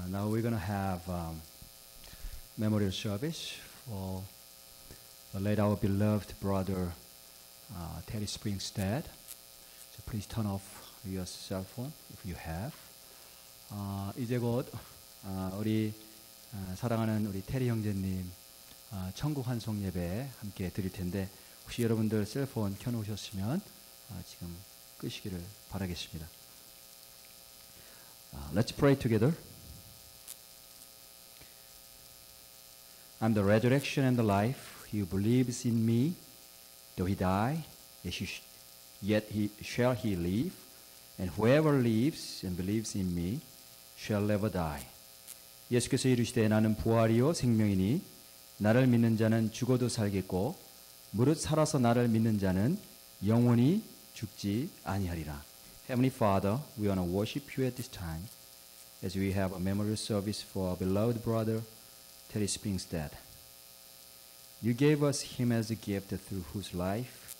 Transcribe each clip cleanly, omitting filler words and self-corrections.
Now we're going to have memorial service for the late our beloved brother Terry Springstead. So please turn off your cell phone if you have. 이제 곧 우리 사랑하는 우리 테리 형제님 천국 환송 예배 함께 드릴 텐데 혹시 여러분들 셀폰 켜놓으셨으면 지금 끄시기를 바라겠습니다. Let's pray together. I'm the resurrection and the life. He who believes in me, though he die, yet shall he live. And whoever lives and believes in me shall never die. 예수께서 이르시되 나는 부활이요 생명이니 나를 믿는 자는 죽어도 살겠고 무릇 살아서 나를 믿는 자는 영원히 죽지 아니하리라. Heavenly Father, we want to worship you at this time as we have a memorial service for our beloved brother Terry Springstead. You gave us him as a gift through whose life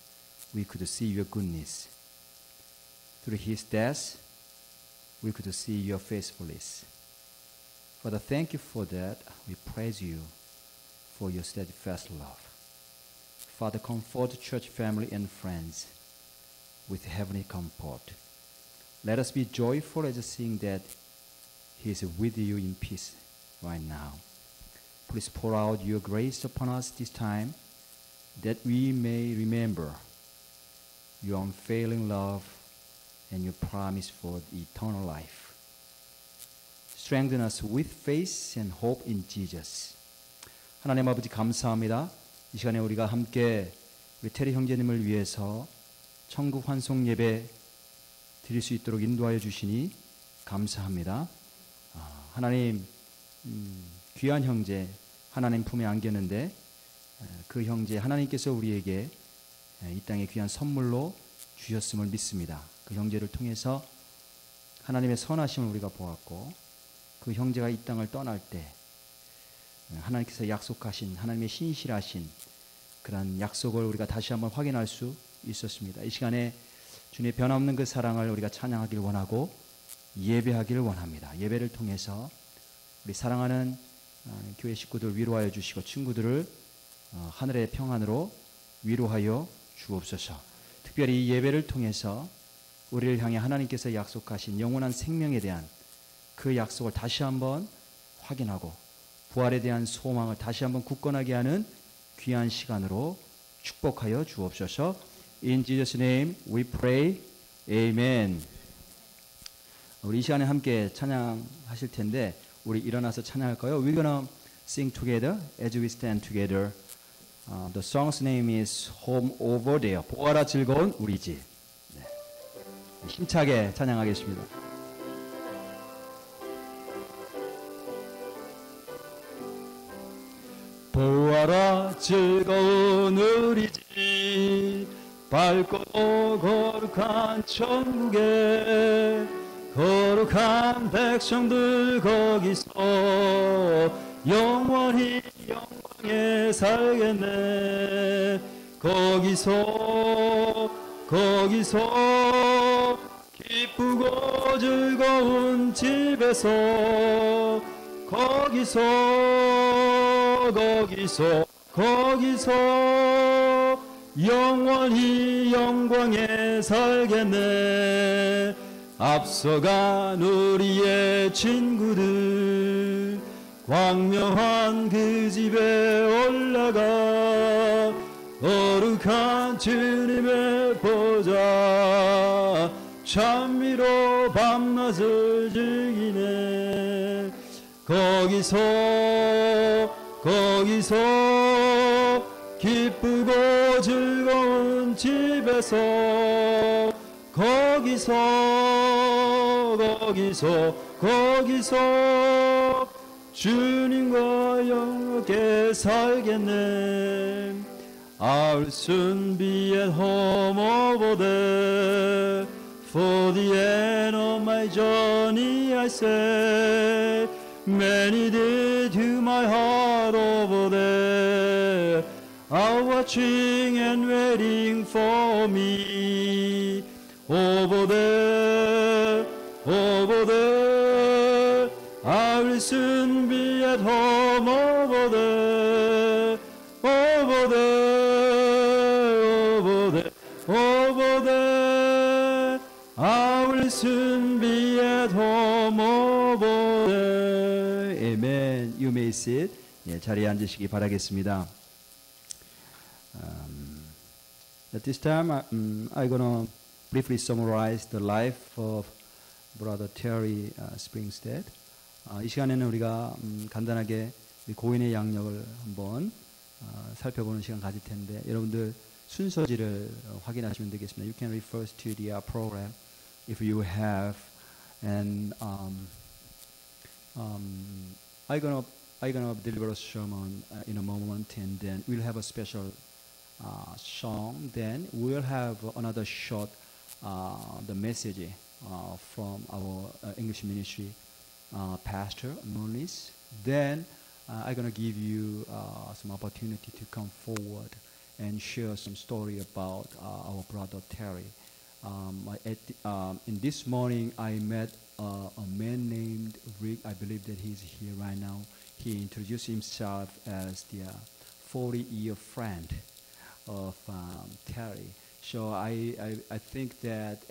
we could see your goodness. Through his death, we could see your faithfulness. Father, thank you for that. We praise you for your steadfast love. Father, comfort church family and friends with heavenly comfort. Let us be joyful as seeing that he is with you in peace right now. Please pour out your grace upon us this time that we may remember your unfailing love and your promise for eternal life. Strengthen us with faith and hope in Jesus. 하나님 아버지 감사합니다. 이 시간에 우리가 함께 우리 테리 형제님을 위해서 천국 환송 예배 드릴 수 있도록 인도하여 주시니 감사합니다. 하나님 귀한 형제 하나님 품에 안겼는데 그 형제 하나님께서 우리에게 이 땅에 귀한 선물로 주셨음을 믿습니다. 그 형제를 통해서 하나님의 선하심을 우리가 보았고 그 형제가 이 땅을 떠날 때 하나님께서 약속하신 하나님의 신실하신 그런 약속을 우리가 다시 한번 확인할 수 있었습니다. 이 시간에 주님의 변함없는 그 사랑을 우리가 찬양하길 원하고 예배하기를 원합니다. 예배를 통해서 우리 사랑하는 교회 식구들 위로하여 주시고 친구들을 하늘의 평안으로 위로하여 주옵소서. 특별히 이 예배를 통해서 우리를 향해 하나님께서 약속하신 영원한 생명에 대한 그 약속을 다시 한번 확인하고 부활에 대한 소망을 다시 한번 굳건하게 하는 귀한 시간으로 축복하여 주옵소서. In Jesus' name we pray. Amen. 우리 이 시간에 함께 찬양하실 텐데 우리 일어나서 찬양할까요? We're gonna sing together as we stand together. The song's name is Home Over There. 보아라 즐거운 우리 집. 네. 힘차게 찬양하겠습니다. 보아라 즐거운 우리 집 밝고 거룩한 천국에 거룩한 백성들 거기서 영원히 영광에 살겠네. 거기서 기쁘고 즐거운 집에서 거기서 영원히 영광에 살겠네. 앞서간 우리의 친구들 광명한 그 집에 올라가 거룩한 주님의 보좌 찬미로 밤낮을 즐기네. 거기서 기쁘고 즐거운 집에서 거기서 주님과 영원하게 살겠네. I'll soon be at home over there. For the end of my journey I say, many did to my heart over there are watching and waiting for me. Over there, I will soon be at home over there, over there, over there, over there. I will soon be at home over there. Amen. You may sit. 예, 자리에 앉으시기 바라겠습니다. At this time, I'm gonna briefly summarize the life of Brother Terry Springstead. 이 시간에는 우리가 간단하게 고인의 양력을 한번 살펴보는 시간 가질 텐데 여러분들 순서지를 확인하시면 되겠습니다. You can refer to the program if you have, and I'm gonna deliver a sermon in a moment, and then we'll have a special song. Then we'll have another short the message from our English ministry pastor Moniz. Then I'm gonna give you some opportunity to come forward and share some story about our brother Terry. In this morning I met a man named Rick. I believe that he's here right now. He introduced himself as the 40-year friend of Terry. So I think that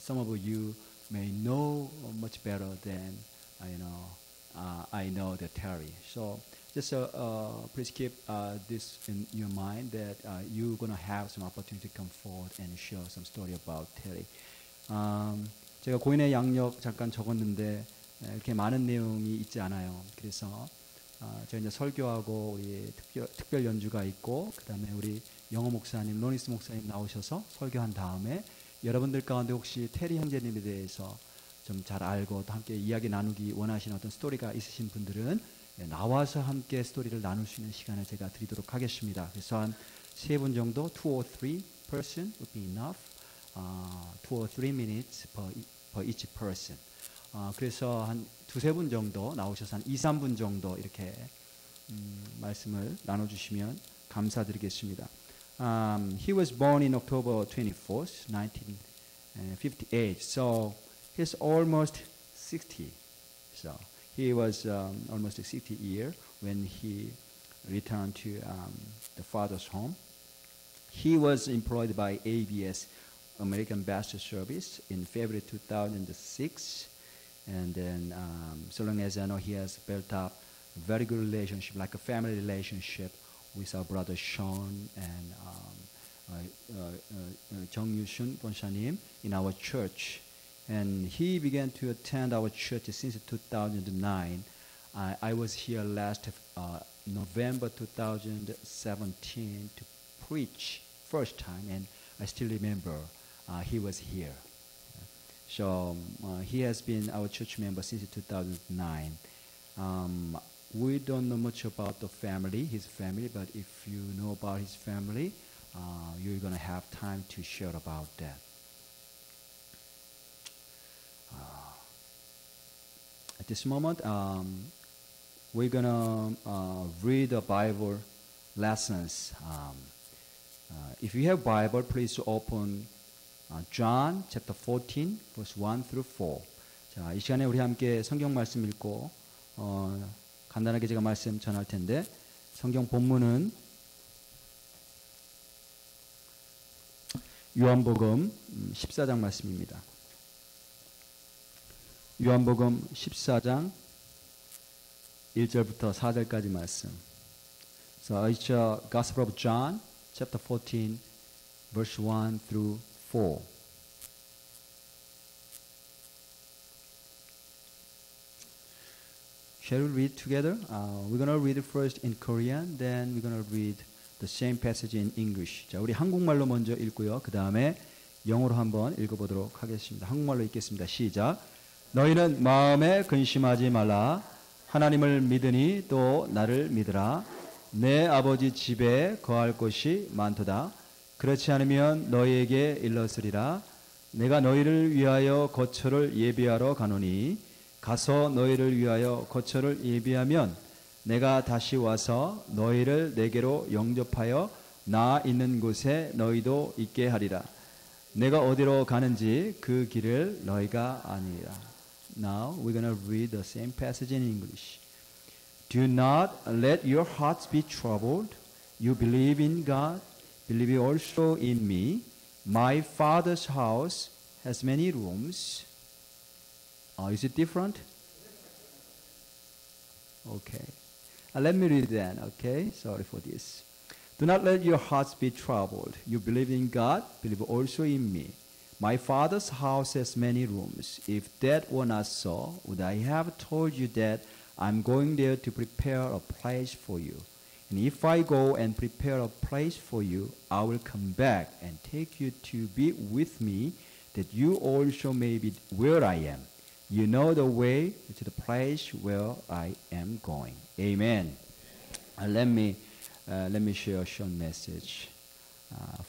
some of you may know much better than I know the Terry. So just please keep this in your mind that you're gonna have some opportunity to come forward and share some story about Terry. 제가 고인의 양력 잠깐 적었는데 이렇게 많은 내용이 있지 않아요. 그래서 제가 이제 설교하고 우리 특별 연주가 있고 그다음에 우리 영어 목사님, 로니스 목사님 나오셔서 설교한 다음에 여러분들 가운데 혹시 테리 형제님에 대해서 좀 잘 알고 또 함께 이야기 나누기 원하시는 어떤 스토리가 있으신 분들은 나와서 함께 스토리를 나눌 수 있는 시간을 제가 드리도록 하겠습니다. 그래서 한 3분 정도, 2 or 3 person would be enough. 2 or 3 minutes per each person. 그래서 한 2-3분 정도 나오셔서 한 2-3분 정도 이렇게 말씀을 나눠주시면 감사드리겠습니다. He was born in October 24th, 1958. So he's almost 60. So he was almost 60 years when he returned to the father's home. He was employed by ABS, American Baptist Service, in February 2006. And then, so long as I know, he has built up a very good relationship, like a family relationship with our brother Sean and Jung Yushun Bonshanim in our church. And he began to attend our church since 2009. I was here last November 2017 to preach first time, and I still remember he was here. So he has been our church member since 2009. We don't know much about the family, his family, but if you know about his family, you're going to have time to share about that. At this moment, we're going to read the Bible lessons. If you have Bible, please open John chapter 14, verse 1 through 4. 자, 이 시간에 우리 함께 성경 말씀 읽고 간단하게 제가 말씀 전할 텐데 성경 본문은 요한복음 14장 말씀입니다. 요한복음 14장 1절부터 4절까지 말씀. So it's the Gospel of John, chapter 14, verse 1 through 4. Shall we read together? We're going to read it first in Korean, then we're going to read the same passage in English. 자, 우리 한국말로 먼저 읽고요. 그 다음에 영어로 한번 읽어보도록 하겠습니다. 한국말로 읽겠습니다. 시작. 너희는 마음에 근심하지 말라. 하나님을 믿으니 또 나를 믿으라. 내 아버지 집에 거할 곳이 많도다. 그렇지 않으면 너희에게 일렀으리라. 내가 너희를 위하여 거처를 예비하러 가노니 가서 너희를 위하여 거처를 예비하면 내가 다시 와서 너희를 내게로 영접하여 나 있는 곳에 너희도 있게 하리라. 내가 어디로 가는지 그 길을 너희가 아니라. Now we're going to read the same passage in English. Do not let your hearts be troubled. You believe in God, believe also in me. My Father's house has many rooms. Is it different? Okay. Let me read then, okay? Sorry for this. Do not let your hearts be troubled. You believe in God, believe also in me. My Father's house has many rooms. If that were not so, would I have told you that I'm going there to prepare a place for you? And if I go and prepare a place for you, I will come back and take you to be with me, that you also may be where I am. You know the way to the place where I am going. Amen. Let me share a short message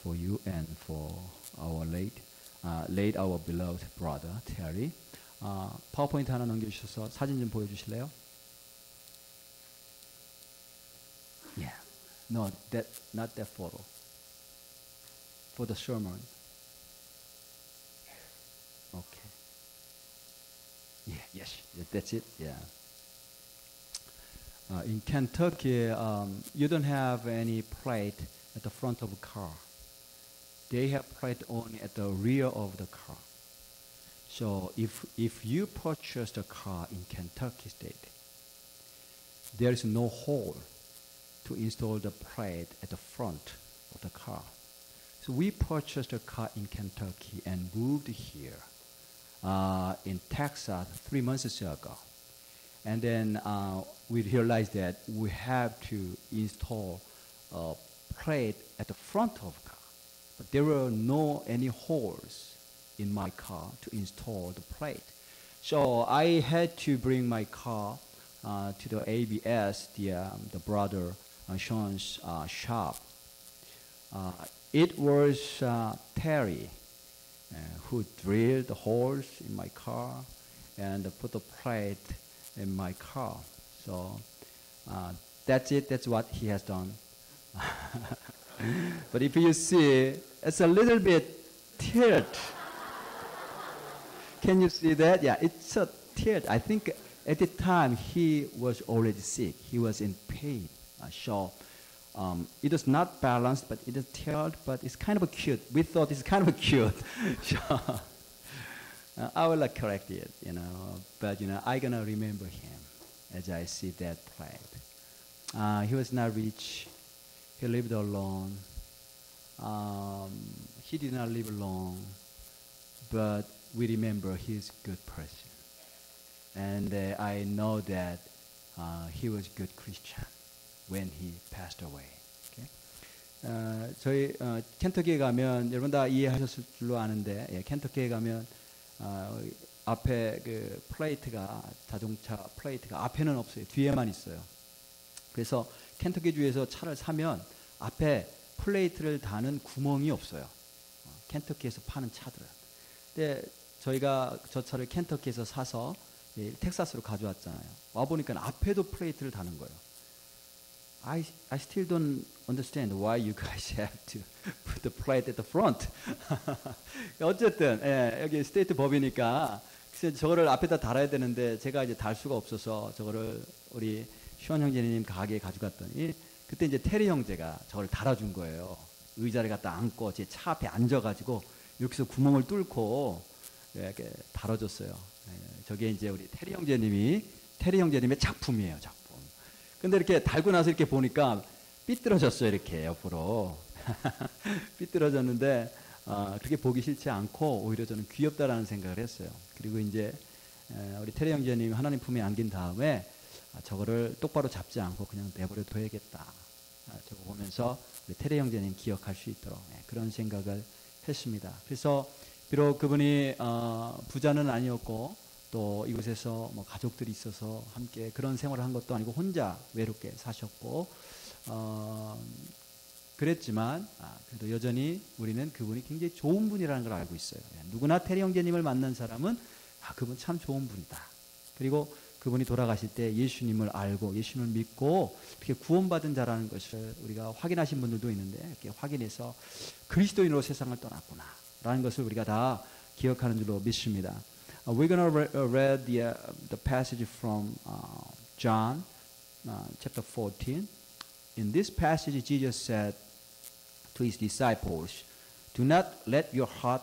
for you and for our late our beloved brother Terry. 파워포인트 하나 넘겨주셔서 사진 좀 보여주실래요? Yeah. No, not that photo. For the sermon. Okay. Yeah, yes, that's it. Yeah. In Kentucky, you don't have any plate at the front of a car. They have plate only at the rear of the car. So if you purchase a car in Kentucky State, there is no hole to install the plate at the front of the car. So we purchased a car in Kentucky and moved here in Texas 3 months ago. And then we realized that we have to install a plate at the front of the car. But there were no any holes in my car to install the plate. So I had to bring my car to the ABS, the brother Sean's shop. It was Terry who drilled the holes in my car and put the plate in my car. So that's it. That's what he has done. But if you see, it's a little bit tilt. Can you see that? Yeah, it's a tilt. I think at the time he was already sick. He was in pain. So it is not balanced, but it is tilt, but it's kind of cute. We thought it's kind of cute. So I will correct it, but I'm gonna remember him as I see that plate. He was not rich. He lived alone. He did not live long, but we remember he's a good person. And I know that he was a good Christian when he passed away. Okay? 저희 켄터키에 가면 여러분 다 이해하셨을 줄로 아는데 켄터키에 가면 앞에 그 플레이트가 자동차 플레이트가 앞에는 없어요. 뒤에만 있어요. 그래서 켄터키 주에서 차를 사면 앞에 플레이트를 다는 구멍이 없어요. 켄터키에서 파는 차들은. 근데 저희가 저 차를 켄터키에서 사서 텍사스로 가져왔잖아요. 와 보니까 앞에도 플레이트를 다는 거예요. I still don't understand why you guys have to put the plate at the front. 어쨌든 여기 스테이트 법이니까 그래서 저거를 앞에다 달아야 되는데 제가 이제 달 수가 없어서 저거를 우리 시원 형제님 가게에 가져갔더니 그때 이제 테리 형제가 저걸 달아준 거예요. 의자를 갖다 앉고 제 차 앞에 앉아가지고 여기서 구멍을 뚫고 이렇게 달아줬어요. 저게 이제 우리 테리 형제님의 작품이에요, 작품. 근데 이렇게 달고 나서 이렇게 보니까 삐뚤어졌어요, 이렇게 옆으로. 삐뚤어졌는데, 그렇게 보기 싫지 않고 오히려 저는 귀엽다라는 생각을 했어요. 그리고 이제, 우리 테리 형제님 하나님 품에 안긴 다음에 저거를 똑바로 잡지 않고 그냥 내버려 둬야겠다. 저거 보면서 우리 테리 형제님 기억할 수 있도록 그런 생각을 했습니다. 그래서 비록 그분이 부자는 아니었고 또 이곳에서 뭐 가족들이 있어서 함께 그런 생활을 한 것도 아니고 혼자 외롭게 사셨고 그랬지만 그래도 여전히 우리는 그분이 굉장히 좋은 분이라는 걸 알고 있어요. 누구나 테리 형제님을 만난 사람은 그분 참 좋은 분이다. 그리고 그분이 돌아가실 때 예수님을 알고 예수님을 믿고 어떻게 구원받은 자라는 것을 우리가 확인하신 분들도 있는데 이렇게 확인해서 그리스도인으로 세상을 떠났구나 라는 것을 우리가 다 기억하는 줄로 믿습니다. We're going to read the passage from John chapter 14. In this passage, Jesus said to his disciples, do not let your heart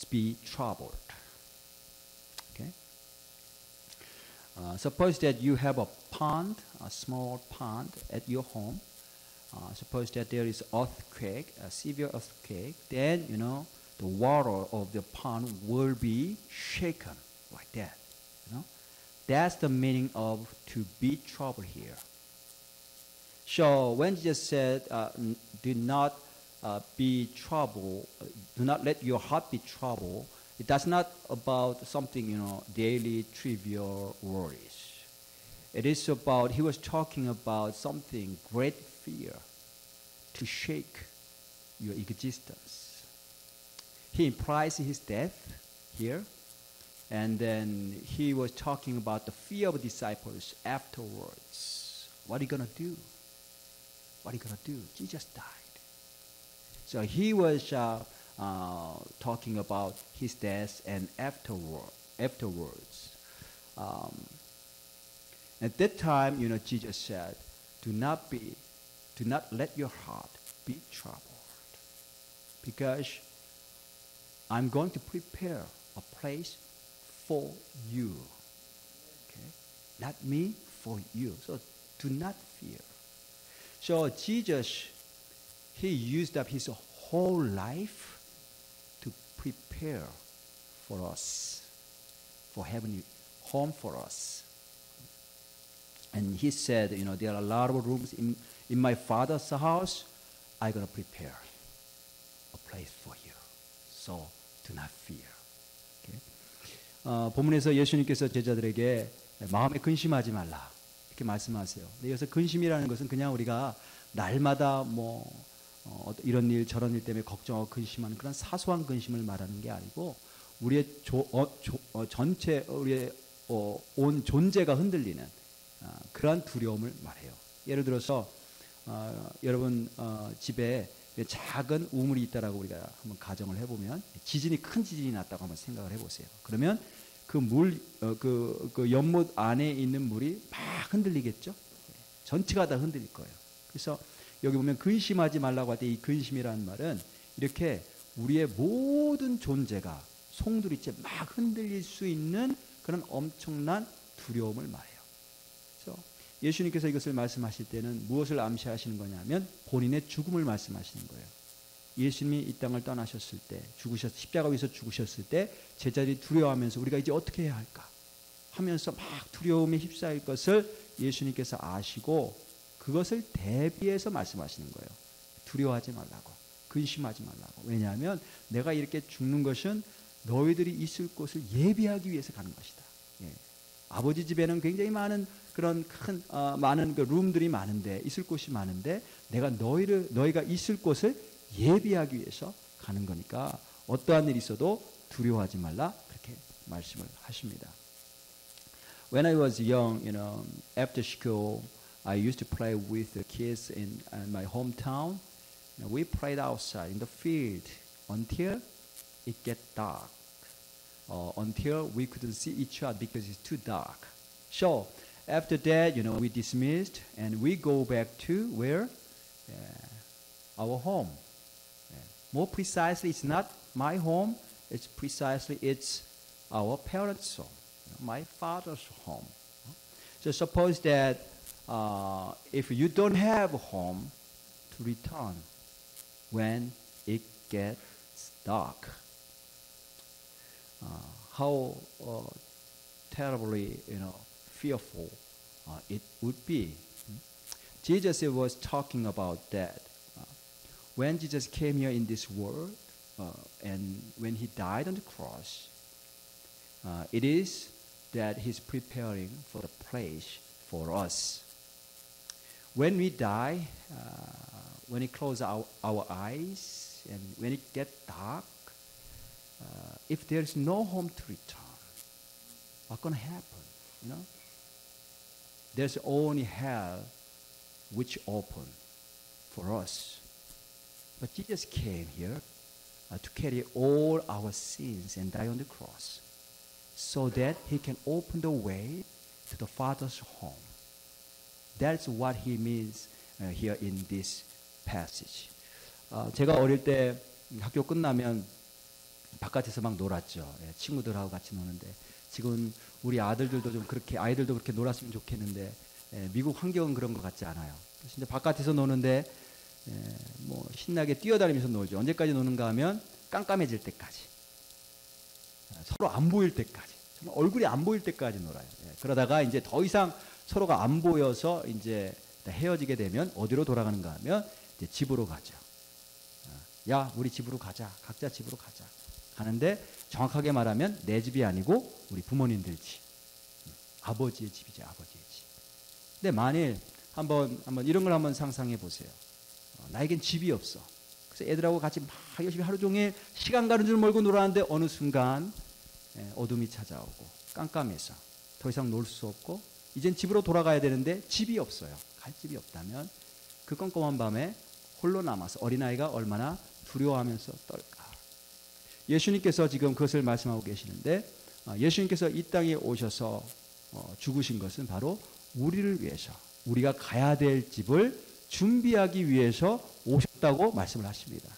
be troubled. Okay? Suppose that you have a pond, a small pond at your home. Suppose that there is earthquake, a severe earthquake. Then, the water of the pond will be shaken like that. That's the meaning of to be troubled here. So when Jesus said, do not be troubled, do not let your heart be troubled, it does not about something, daily trivial worries. It is about, he was talking about something, great fear to shake your existence. He implies his death here, and then he was talking about the fear of disciples afterwards. What are you going to do? What are you going to do? Jesus died. So he was talking about his death and afterwards. At that time, Jesus said, do not let your heart be troubled, because I'm going to prepare a place for you. Okay? Not me, for you. So do not fear. So Jesus, he used up his whole life to prepare for us, for heavenly home for us. And he said, there are a lot of rooms in my Father's house. I'm going to prepare a place for you. So do not fear. Okay? 본문에서 예수님께서 제자들에게 마음에 근심하지 말라 이렇게 말씀하세요. 근데 여기서 근심이라는 것은 그냥 우리가 날마다 이런 일 저런 일 때문에 걱정하고 근심하는 그런 사소한 근심을 말하는 게 아니고 우리의 전체 우리의 온 존재가 흔들리는 그러한 두려움을 말해요. 예를 들어서 여러분 집에 작은 우물이 있다라고 우리가 한번 가정을 해보면 큰 지진이 났다고 한번 생각을 해보세요. 그러면 그 연못 안에 있는 물이 막 흔들리겠죠. 전체가 다 흔들릴 거예요. 그래서 여기 보면 근심하지 말라고 할 때 이 근심이라는 말은 이렇게 우리의 모든 존재가 송두리째 막 흔들릴 수 있는 그런 엄청난 두려움을 말해요. 그래서 예수님께서 이것을 말씀하실 때는 무엇을 암시하시는 거냐면 본인의 죽음을 말씀하시는 거예요. 예수님이 이 땅을 떠나셨을 때 십자가 위에서 죽으셨을 때 제자들이 두려워하면서 우리가 이제 어떻게 해야 할까 하면서 막 두려움에 휩싸일 것을 예수님께서 아시고 그것을 대비해서 말씀하시는 거예요. 두려워하지 말라고, 근심하지 말라고. 왜냐하면 내가 이렇게 죽는 것은 너희들이 있을 곳을 예비하기 위해서 가는 것이다. 예. 아버지 집에는 굉장히 많은 그런 많은 그 룸들이 많은데 있을 곳이 많은데 내가 너희가 있을 곳을 예비하기 위해서 가는 거니까 어떠한 일이 있어도 두려워하지 말라 그렇게 말씀을 하십니다. When I was young, after school, I used to play with the kids in my hometown. We played outside in the field until it get dark, until we couldn't see each other because it's too dark. So after that, we dismissed and we go back to where? Our home. More precisely, it's not my home. It's our parents' home, my father's home. So suppose that if you don't have a home to return when it gets dark, how terribly fearful it would be. Jesus was talking about that. When Jesus came here in this world, and when he died on the cross, it is that he's preparing for the place for us. When we die, when we close our eyes, and when it gets dark, if there's no home to return, what's going to happen? There's only hell which open for us. But Jesus came here to carry all our sins and die on the cross. so that he can open the way to the Father's home. That's what he means here in this passage. 제가 어릴 때 학교 끝나면 바깥에서 막 놀았죠. 친구들하고 같이 노는데 지금 우리 아이들도 그렇게 놀았으면 좋겠는데 미국 환경은 그런 것 같지 않아요. 그래서 이제 바깥에서 노는데 뭐 신나게 뛰어다니면서 놀죠. 언제까지 노는가 하면 깜깜해질 때까지, 서로 안 보일 때까지, 정말 얼굴이 안 보일 때까지 놀아요. 그러다가 이제 더 이상 서로가 안 보여서 이제 헤어지게 되면 어디로 돌아가는가 하면 이제 집으로 가죠. 야, 우리 집으로 가자. 각자 집으로 가자. 가는데 정확하게 말하면 내 집이 아니고 우리 부모님들 집, 아버지의 집이죠. 아버지의 집. 근데 만일 한번 이런 걸 한번 상상해 보세요. 나에겐 집이 없어. 그래서 애들하고 같이 막 열심히 하루 종일 시간 가는 줄 모르고 놀았는데 어느 순간 어둠이 찾아오고 깜깜해서 더 이상 놀 수 없고 이젠 집으로 돌아가야 되는데 집이 없어요. 갈 집이 없다면 그 깜깜한 밤에 홀로 남아서 어린아이가 얼마나 두려워하면서 떨까. 예수님께서 지금 그것을 말씀하고 계시는데 예수님께서 이 땅에 오셔서 죽으신 것은 바로 우리를 위해서, 우리가 가야 될 집을 준비하기 위해서 오셨다고 말씀을 하십니다.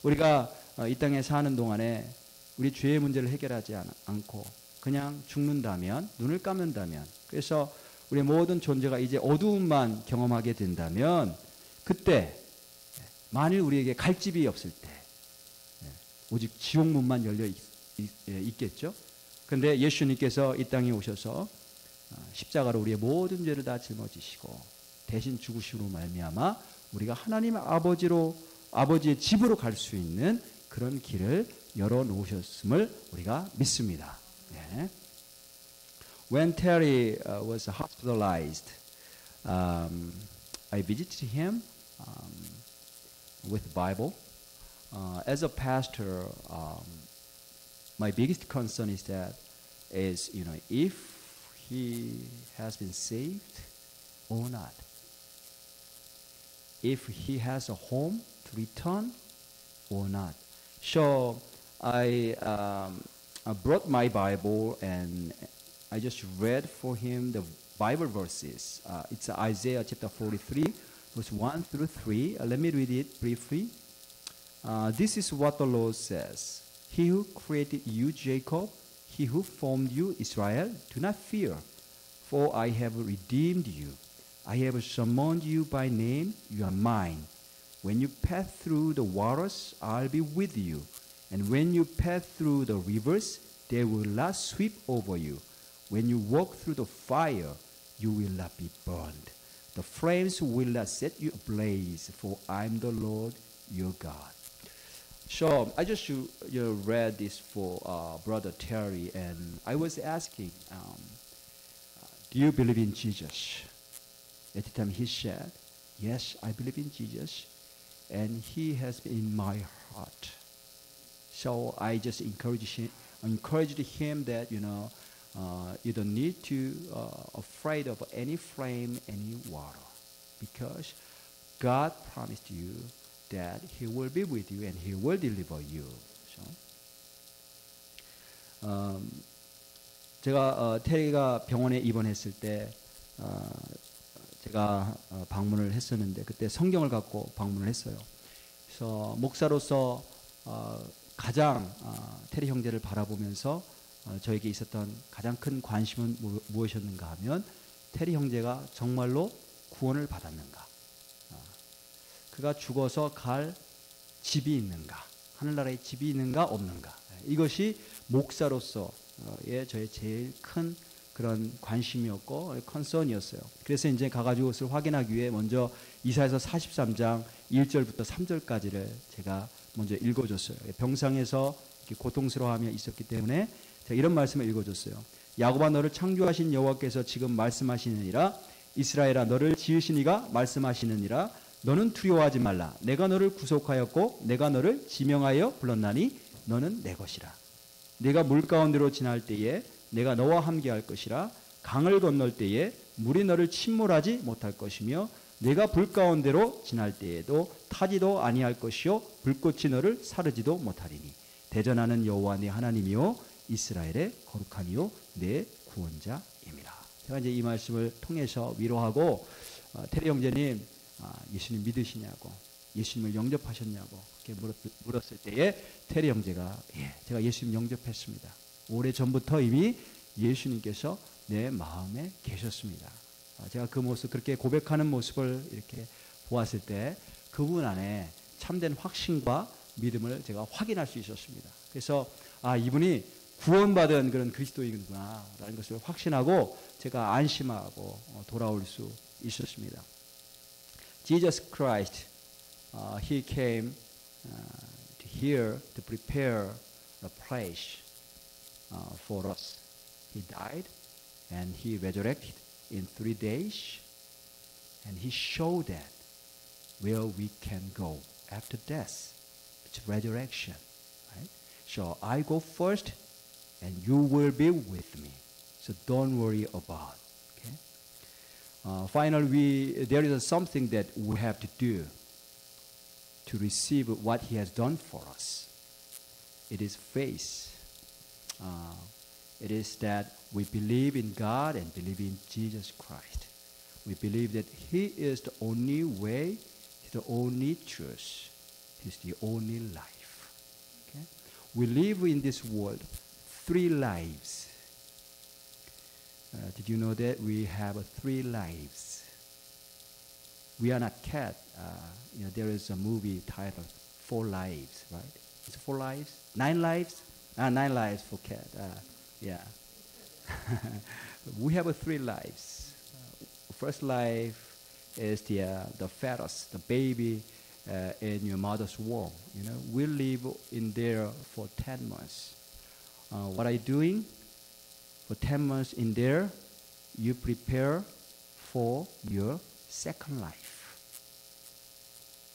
우리가 이 땅에 사는 동안에 우리 죄의 문제를 해결하지 않고 그냥 죽는다면, 눈을 감는다면, 그래서 우리의 모든 존재가 이제 어두움만 경험하게 된다면 그때 만일 우리에게 갈 집이 없을 때 오직 지옥문만 열려 있겠죠. 그런데 예수님께서 이 땅에 오셔서 십자가로 우리의 모든 죄를 다 짊어지시고 대신 죽으심으로 말미암아 우리가 하나님 아버지의 집으로 갈 수 있는 그런 길을 열어놓으셨음을 우리가 믿습니다. 네. When Terry was hospitalized, I visited him with the Bible. As a pastor, my biggest concern is that if he has been saved or not, if he has a home to return or not. So I brought my Bible and I just read for him the Bible verses. It's Isaiah chapter 43, verse 1 through 3. Let me read it briefly. This is what the Lord says. He who created you, Jacob, he who formed you, Israel, do not fear, for I have redeemed you. I have summoned you by name, you are mine. When you pass through the waters, I'll be with you. And when you pass through the rivers, they will not sweep over you. When you walk through the fire, you will not be burned. The flames will not set you ablaze, for I'm the Lord your God. So I just read this for Brother Terry, and I was asking, do you believe in Jesus? At the time he said, yes, I believe in Jesus, and he has been in my heart. So I just encouraged him that, you don't need to afraid of any flame, any water, because God promised you that he will be with you and he will deliver you. So, 제가 테리가 병원에 입원했을 때 제가 방문을 했었는데 그때 성경을 갖고 방문을 했어요. 그래서 목사로서 가장 테리 형제를 바라보면서 저에게 있었던 가장 큰 관심은 무엇이었는가 하면 테리 형제가 정말로 구원을 받았는가, 그가 죽어서 갈 집이 있는가, 하늘나라에 집이 있는가 없는가, 이것이 목사로서의 저의 제일 큰 그런 관심이었고 컨선이었어요. 그래서 이제 가가지고 그것을 확인하기 위해 먼저 이사야서 43장 1절부터 3절까지를 제가 먼저 읽어줬어요. 병상에서 고통스러워하며 있었기 때문에 제가 이런 말씀을 읽어줬어요. 야곱아, 너를 창조하신 여호와께서 지금 말씀하시느니라. 이스라엘아, 너를 지으신 이가 말씀하시느니라. 너는 두려워하지 말라. 내가 너를 구속하였고 내가 너를 지명하여 불렀나니 너는 내 것이라. 네가 물 가운데로 지날 때에 내가 너와 함께할 것이라. 강을 건널 때에 물이 너를 침몰하지 못할 것이며 네가 불 가운데로 지날 때에도 타지도 아니할 것이요 불꽃이 너를 사르지도 못하리니 대전하는 여호와 네 하나님이요 이스라엘의 거룩한 이요 내 구원자입니다. 제가 이제 이 말씀을 통해서 위로하고 테리 형제님 예수님 믿으시냐고 예수님을 영접하셨냐고 그렇게 물었을 때에 테리 형제가 제가 예수님 영접했습니다. 오래전부터 이미 예수님께서 내 마음에 계셨습니다. 제가 그 모습 그렇게 고백하는 모습을 이렇게 보았을 때 그분 안에 참된 확신과 믿음을 제가 확인할 수 있었습니다. 그래서 이분이 구원받은 그런 그리스도인이구나 라는 것을 확신하고 제가 안심하고 돌아올 수 있었습니다. Jesus Christ, He came to here to prepare a place for us. He died and He resurrected in 3 days and He showed that where we can go after death. It's resurrection. Right? So I go first and you will be with me. So don't worry about. Okay? Finally, there is something that we have to do to receive what He has done for us. It is faith. It is that we believe in God and believe in Jesus Christ. We believe that He is the only way, He's the only truth, He's the only life. Okay? We live in this world 3 lives. Did you know that we have 3 lives? We are not cat. There is a movie titled 4 Lives, right? It's 4 lives? 9 lives? 9 lives for cat. Yeah. We have 3 lives. First life is the fetus, the baby in your mother's womb. We live in there for 10 months. What are you doing? For 10 months in there, you prepare for your second life.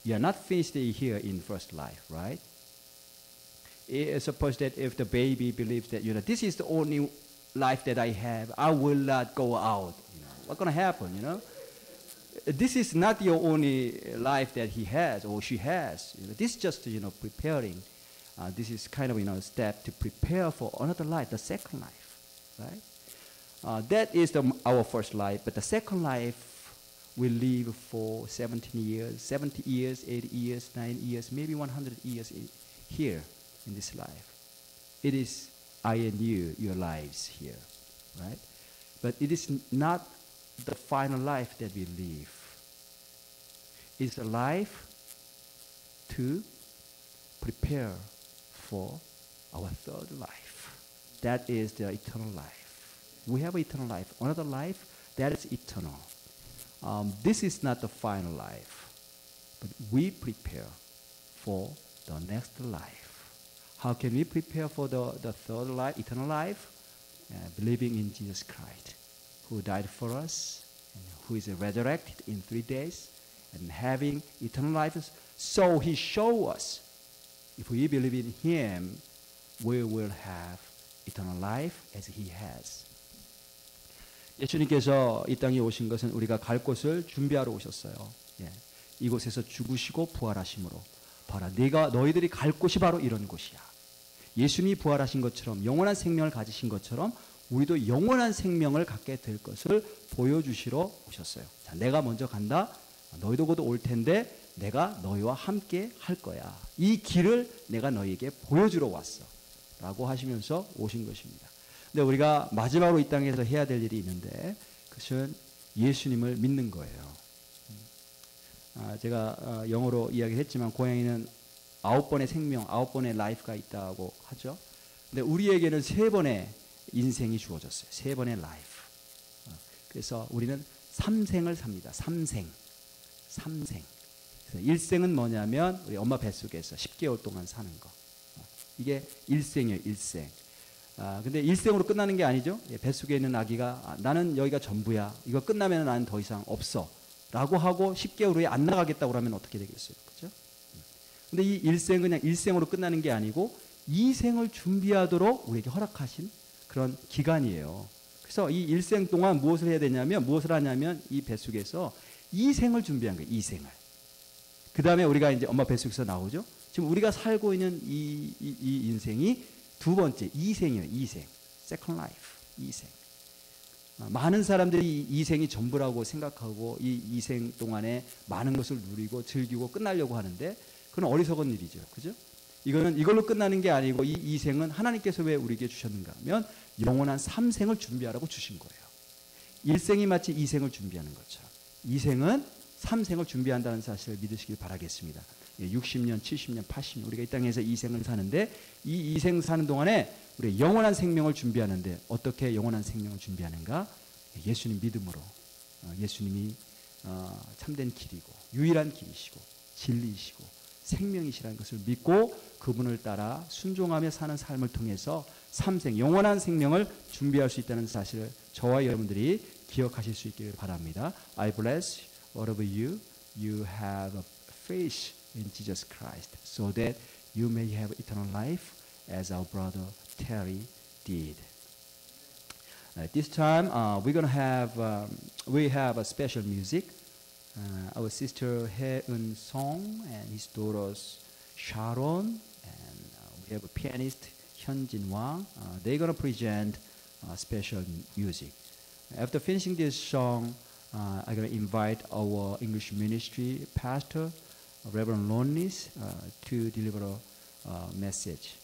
You are not finished here in first life, right? Suppose that if the baby believes that this is the only life that I have, I will not go out. What's going to happen? This is not your only life that he has or she has. This is just preparing. This is kind of a step to prepare for another life, the second life, right? That is our first life, but the second life we live for 17 years, 70 years, 80 years, 90 years, maybe 100 years here in this life. It is I and you, your lives here, right? But it is not the final life that we live. It's a life to prepare for our third life. That is the eternal life. We have eternal life. Another life, that is eternal. This is not the final life, but we prepare for the next life. How can we prepare for the third life, eternal life? Believing in Jesus Christ, who died for us, and who is resurrected in 3 days, and having eternal life. So He showed us, if we believe in Him, we will have eternal life as He has. 예수님께서 이 땅에 오신 것은 우리가 갈 곳을 준비하러 오셨어요. 이곳에서 죽으시고 부활하심으로 봐라, 너희들이 갈 곳이 바로 이런 곳이야. 예수님이 부활하신 것처럼 영원한 생명을 가지신 것처럼 우리도 영원한 생명을 갖게 될 것을 보여주시러 오셨어요. 자, 내가 먼저 간다. 너희도 곧 올 텐데 내가 너희와 함께 할 거야. 이 길을 내가 너희에게 보여주러 왔어. 라고 하시면서 오신 것입니다. 근데 우리가 마지막으로 이 땅에서 해야 될 일이 있는데 그것은 예수님을 믿는 거예요. 제가 영어로 이야기를 했지만 고양이는 9번의 생명, 9번의 라이프가 있다고 하죠. 근데 우리에게는 3번의 인생이 주어졌어요. 3번의 라이프. 그래서 우리는 3생을 삽니다. 3생. 그래서 1생은 뭐냐면 우리 엄마 뱃속에서 10개월 동안 사는 거. 이게 1생이에요. 1생. 근데 1생으로 끝나는 게 아니죠. 뱃속에 있는 아기가 나는 여기가 전부야. 이거 끝나면 나는 더 이상 없어. 라고 하고 10개월 후에 안 나가겠다고 하면 어떻게 되겠어요? 그죠? 근데 이 1생은 그냥 1생으로 끝나는 게 아니고 2생을 준비하도록 우리에게 허락하신 그런 기간이에요. 그래서 이 1생 동안 무엇을 해야 되냐면, 무엇을 하냐면 이 뱃속에서 2생을 준비한 거예요. 2생을. 그 다음에 우리가 이제 엄마 뱃속에서 나오죠. 지금 우리가 살고 있는 이 인생이 두 번째, 이생이에요. 이생. Second life. 이생. 많은 사람들이 이 생이 전부라고 생각하고 이 이생 동안에 많은 것을 누리고 즐기고 끝나려고 하는데 그건 어리석은 일이죠. 그죠? 이거는 이걸로 끝나는 게 아니고 이 이생은 하나님께서 왜 우리에게 주셨는가 하면 영원한 삼생을 준비하라고 주신 거예요. 일생이 마치 이생을 준비하는 것처럼 이생은 삼생을 준비한다는 사실을 믿으시길 바라겠습니다. 60년, 70년, 80년 우리가 이 땅에서 이생을 사는데 이 이생 사는 동안에 우리 영원한 생명을 준비하는데 어떻게 영원한 생명을 준비하는가? 예수님 믿음으로 예수님이 참된 길이고 유일한 길이시고 진리이시고 생명이시라는 것을 믿고 그분을 따라 순종하며 사는 삶을 통해서 삼생 영원한 생명을 준비할 수 있다는 사실을 저와 여러분들이 기억하실 수 있기를 바랍니다. I bless whatever you have a faith in Jesus Christ so that you may have eternal life as our brother Terry did. This time we're going to have we have a special music. Our sister Hae-eun Song and his daughters Sharon and we have a pianist Hyunjin Wang. They're going to present special music. After finishing this song, I'm going to invite our English ministry pastor, Reverend Lonnis, to deliver a message.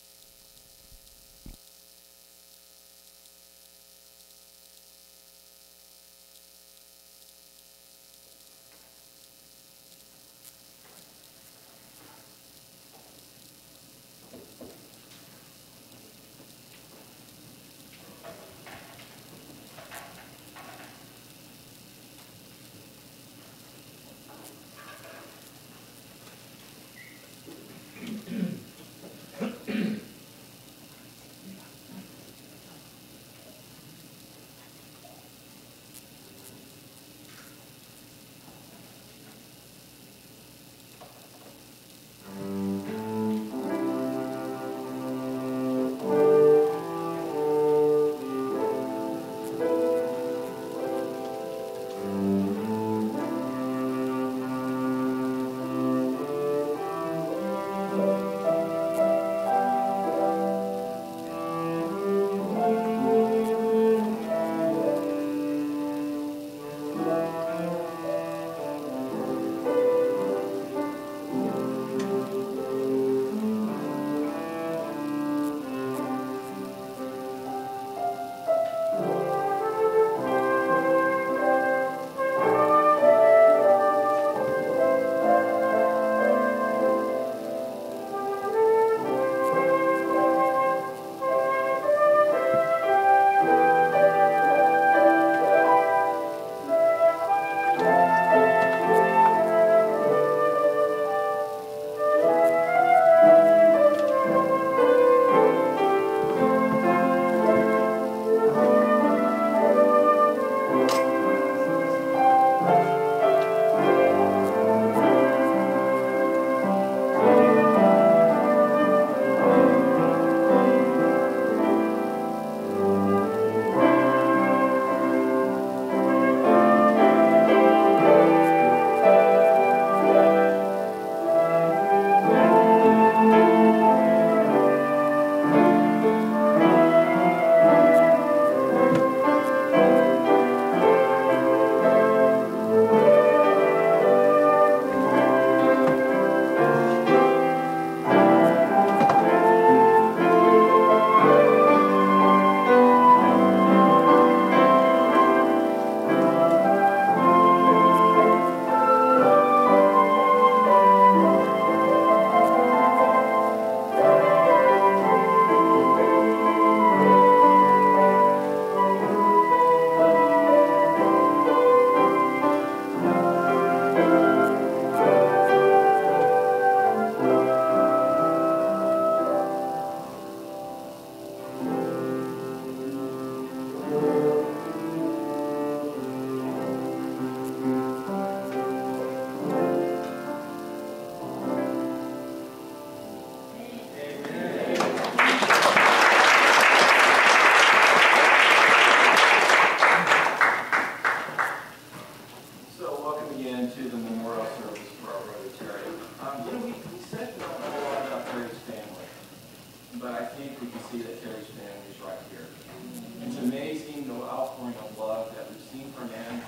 amazing outpouring of love that we've seen from him,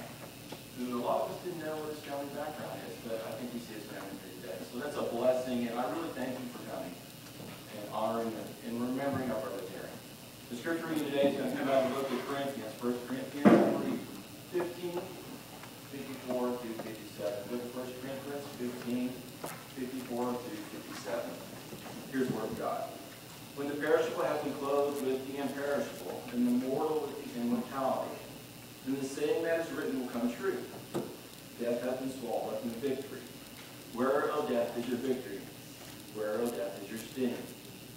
who a lot of us didn't know what his family background is, but I think we see his family here today. So that's a blessing, and I really thank you for coming and honoring and remembering our brother Terry. The scripture reading today is going to come out of the book of Corinthians, 1 Corinthians 15, 54 through 57. Book of 1 Corinthians 15, 54 through 57. Here's the word of God. When the perishable has been clothed with the imperishable, and the mortal with the immortality, then the saying that is written will come true. Death hath been swallowed up in victory. Where, O death, is your victory? Where, O death, is your sting?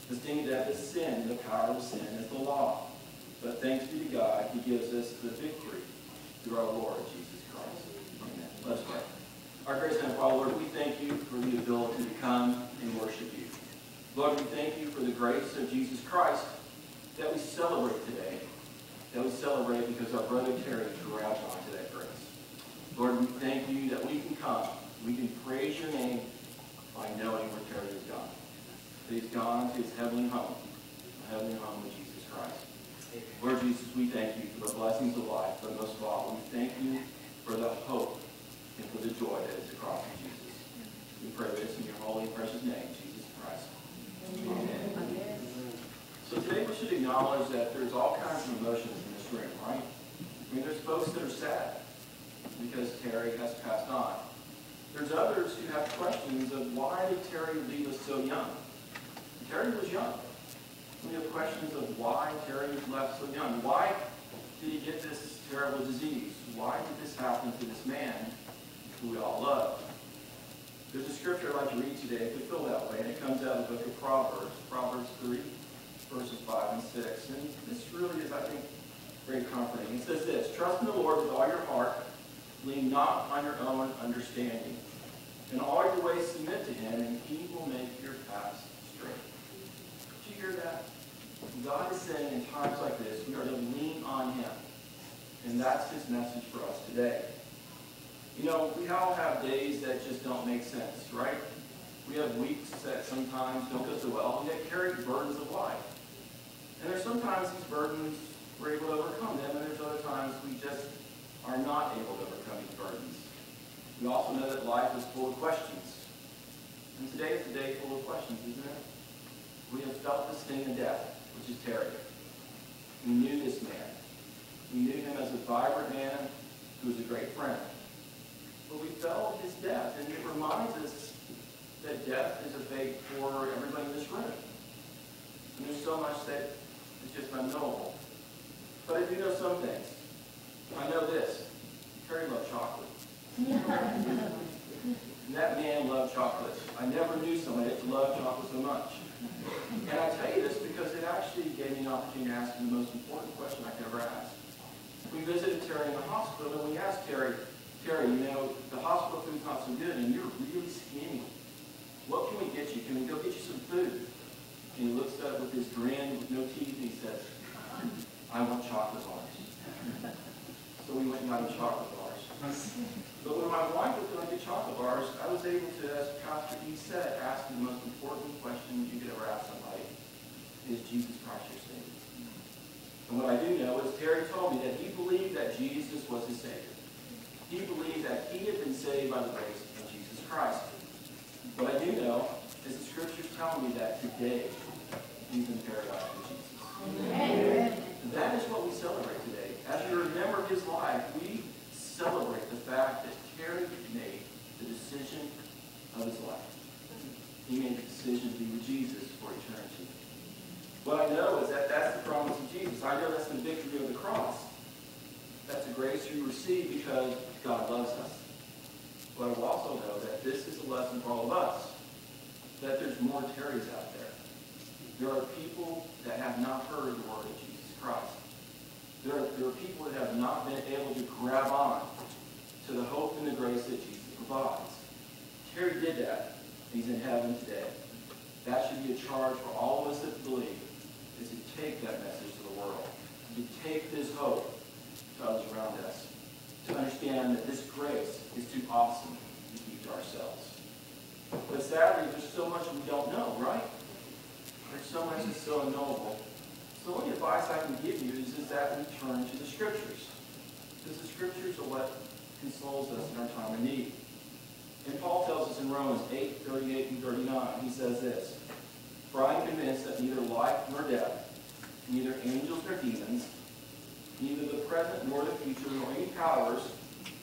The sting of death is sin, the power of sin is the law. But thanks be to God, he gives us the victory through our Lord Jesus Christ. Amen. Let's pray. Our gracious and Father, Lord, we thank you for the ability to come and worship you. Lord, we thank you for the grace of Jesus Christ that we celebrate today. That we celebrate because our brother Terry grabbed onto that grace. Lord, we thank you that we can come, we can praise your name by knowing where Terry has gone. That he's gone to his heavenly home, the heavenly home of Jesus Christ. Lord Jesus, we thank you for the blessings of life, but most of all, we thank you for the hope and for the joy that is across in Jesus. We pray this in your holy and precious name, Jesus Christ. Amen. So today we should acknowledge that there's all kinds of emotions in this room, right? I mean, there's folks that are sad because Terry has passed on. There's others who have questions of why did Terry leave us so young? Terry was young. We have questions of why Terry was left so young. Why did he get this terrible disease? Why did this happen to this man who we all love? There's a scripture I'd like to read today. It could feel that way, and it comes out of the book of Proverbs, Proverbs 3, verses 5 and 6. And this really is, I think, very comforting. It says this: trust in the Lord with all your heart, lean not on your own understanding. In all your ways submit to him, and he will make your paths straight. Did you hear that? God is saying in times like this, we are to lean on him. And that's his message for us today. You know, we all have days that just don't make sense, right? We have weeks that sometimes don't go so well, and yet carry burdens of life. And there's sometimes these burdens, we're able to overcome them, and there's other times we just are not able to overcome these burdens. We also know that life is full of questions. And today is a day full of questions, isn't it? We have felt the sting of death, which is Terry. We knew this man. We knew him as a vibrant man who was a great friend. But we felt his death, and it reminds us that death is a fate for everybody in this room. And there's so much that is just unknowable. But I do know some things. I know this. Terry loved chocolate. And that man loved chocolate. I never knew somebody that loved chocolate so much. And I tell you this because it actually gave me an opportunity to ask him the most important question I could ever ask. We visited Terry in the hospital, and we asked Terry, you know, the hospital food's not so good, and you're really skinny. What can we get you? Can we go get you some food? And he looks up with his grin, with no teeth, and he says, I want chocolate bars. So we went and got him chocolate bars. But when my wife was going to get chocolate bars, I was able to, as Pastor E said, ask the most important question you could ever ask somebody. Is Jesus Christ your Savior? And what I do know is Terry told me that he believed that Jesus was his Savior. He believed that he had been saved by the grace of Jesus Christ. What I do know is the scriptures tell me that today he's in paradise with Jesus. Amen. That is what we celebrate today. As we remember his life, we celebrate the fact that Terry made the decision of his life. He made the decision to be with Jesus for eternity. What I know is that that's the promise of Jesus. I know that's the victory of the cross. That's the grace we receive because God loves us. But I also know that this is a lesson for all of us, that there's more Terrys out there. There are people that have not heard the word of Jesus Christ. There are people that have not been able to grab on to the hope and the grace that Jesus provides. Terry did that. He's in heaven today. That should be a charge for all of us that believe, is to take that message to the world, to take this hope to others around us, to understand that this grace is too awesome to keep to ourselves. But sadly, there's so much we don't know, right? There's so much that's so unknowable. So the only advice I can give you is that we turn to the Scriptures. Because the Scriptures are what consoles us in our time of need. And Paul tells us in Romans 8:38 and 39, he says this, "For I am convinced that neither life nor death, neither angels nor demons, neither the present nor the future, nor any powers,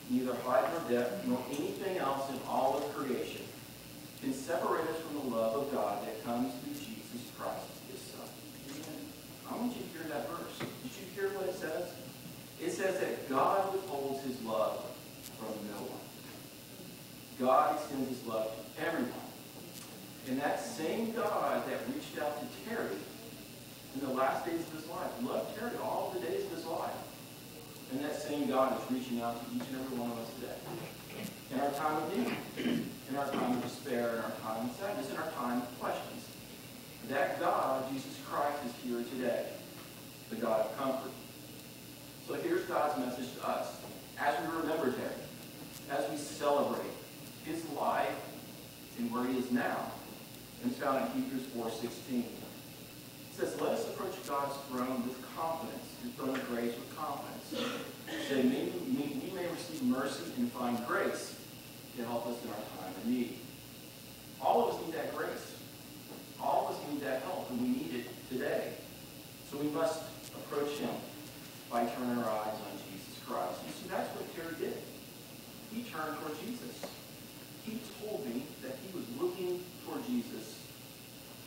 neither height nor depth, nor anything else in all of creation, can separate us from the love of God that comes through Jesus Christ, his Son." I want you to hear that verse. Did you hear what it says? It says that God withholds his love from no one. God extends his love to everyone. And that same God that reached out to Terry in the last days of his life, loved Terry all the days of his life. And that same God is reaching out to each and every one of us today. In our time of need, in our time of despair, in our time of sadness, in our time of questions. That God, Jesus Christ, is here today. The God of comfort. So here's God's message to us. As we remember Terry, as we celebrate his life and where he is now, and it's found in Hebrews 4:16. It says, "Let us approach God's throne with confidence, his throne of grace with confidence, so that we may receive mercy and find grace to help us in our time of need." All of us need that grace. All of us need that help, and we need it today. So we must approach him by turning our eyes on Jesus Christ. You see, that's what Terry did. He turned toward Jesus. He told me that he was looking toward Jesus,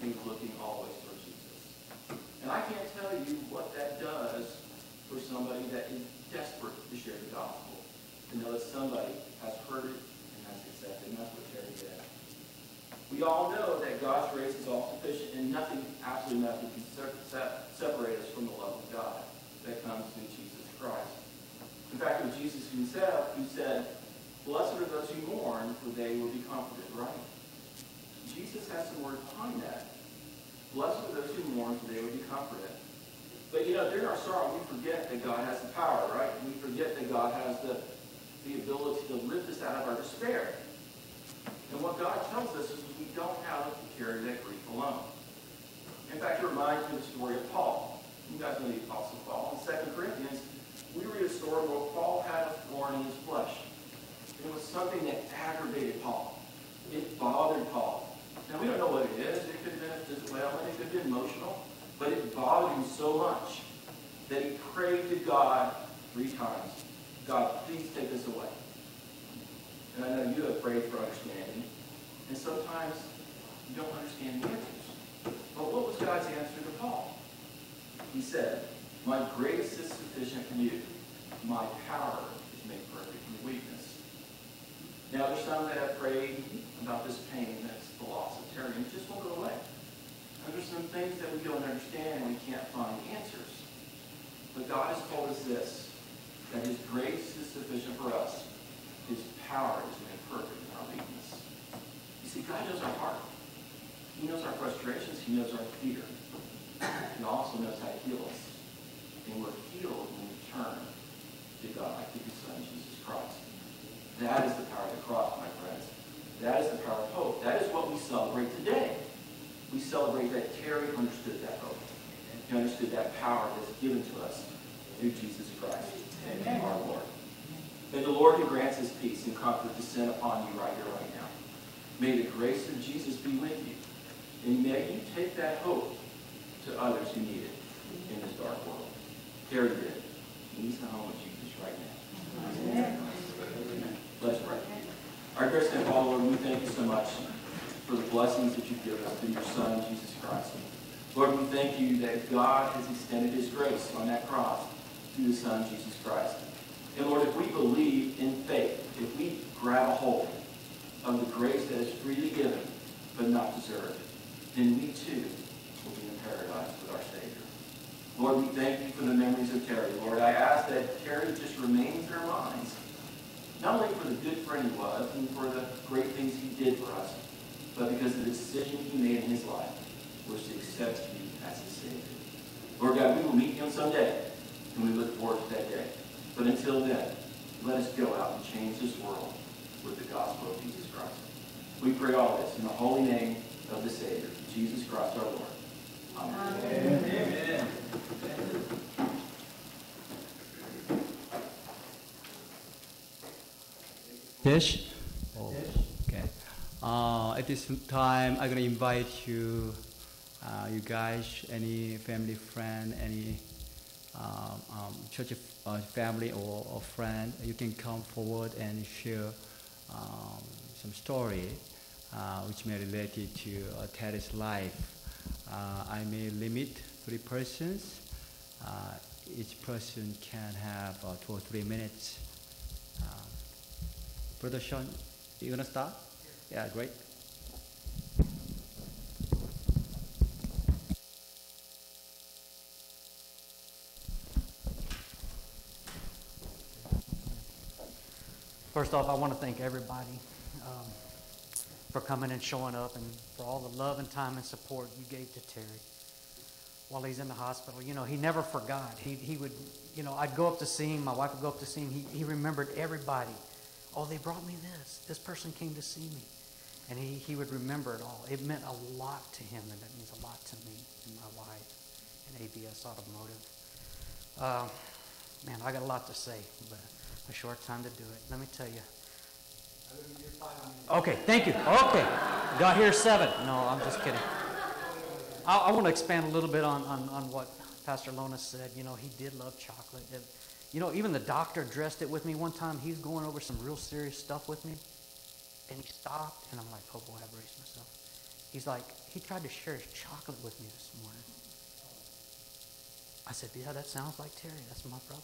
and he was looking always toward Jesus. And I can't tell you what that does for somebody that is desperate to share the gospel, to know that somebody has heard it and has accepted. And that's what Terry did. We all know that God's grace is all sufficient, and nothing, absolutely nothing, can separate us from the love of God that comes through Jesus Christ. In fact, it was Jesus himself who said, "Blessed are those who mourn, for they will be comforted," right? Jesus has some words behind that. Blessed are those who mourn, for they will be comforted. But during our sorrow, we forget that God has the power, right? We forget that God has the ability to lift us out of our despair. And what God tells us is we don't have to carry that grief alone. In fact, it reminds me of the story of Paul. You guys know the Apostle Paul. In 2 Corinthians, we read a story where Paul had a thorn in his flesh. It was something that aggravated Paul. It bothered Paul. Now, we don't know what it is. It could have been a physical ailment. It could have been emotional. But it bothered him so much that he prayed to God 3 times. "God, please take this away." And I know you have prayed for understanding. And sometimes you don't understand the answers. But what was God's answer to Paul? He said, "My grace is sufficient for you. My power is made perfect in weakness." Now, there's some that have prayed about this pain that's the loss of Terry, and it just won't go away. And there's some things that we don't understand and we can't find answers. But God has told us this, that his grace is sufficient for us. His power is made perfect in our weakness. You see, God knows our heart. He knows our frustrations. He knows our fear. He also knows how to heal us. And we're healed when we turn to God, to his Son, Jesus Christ. That is the power of the cross, my friends. That is the power of hope. That is what we celebrate today. We celebrate that Terry understood that hope. He understood that power that's given to us through Jesus Christ and our Lord. May the Lord who grants his peace and comfort descend upon you right here, right now. May the grace of Jesus be with you. And may you take that hope to others who need it in this dark world. Terry did. He's the home of Jesus right now. Amen. Let's pray. Our gracious and Father, Lord, we thank you so much for the blessings that you've given us through your Son, Jesus Christ. Lord, we thank you that God has extended his grace on that cross through the Son, Jesus Christ. And Lord, if we believe in faith, if we grab a hold of the grace that is freely given but not deserved, then we too will be in paradise with our Savior. Lord, we thank you for the memories of Terry. Lord, I ask that Terry just remains in our minds, not only for the good friend he was and for the great things he did for us, but because of the decision he made in his life was to accept you as his Savior. Lord God, we will meet him someday, and we look forward to that day. But until then, let us go out and change this world with the gospel of Jesus Christ. We pray all this in the holy name of the Savior, Jesus Christ our Lord. Amen. Tish? Oh, okay. At this time, I'm going to invite you, you guys, any family friend, any church family or friend, you can come forward and share some story which may relate to Terry's life. I may limit 3 persons. Each person can have 2 or 3 minutes. Brother Sean, you gonna start? Yeah, great. First off, I want to thank everybody for coming and showing up and for all the love and time and support you gave to Terry while he's in the hospital. You know, he never forgot. He would, you know, I'd go up to see him. My wife would go up to see him. He remembered everybody. Oh, they brought me this. This person came to see me. And he would remember it all. It meant a lot to him, and that means a lot to me and my wife and ABS Automotive. Man, I got a lot to say, but a short time to do it. Let me tell you. Okay, thank you. Okay. Got here 7. No, I'm just kidding. I want to expand a little bit on what Pastor Lona said. You know, he did love chocolate. You know, even the doctor addressed it with me one time. He was going over some real serious stuff with me. And he stopped, and I'm like, oh boy, I braced myself. He's like, he tried to share his chocolate with me this morning. I said, yeah, that sounds like Terry. That's my brother.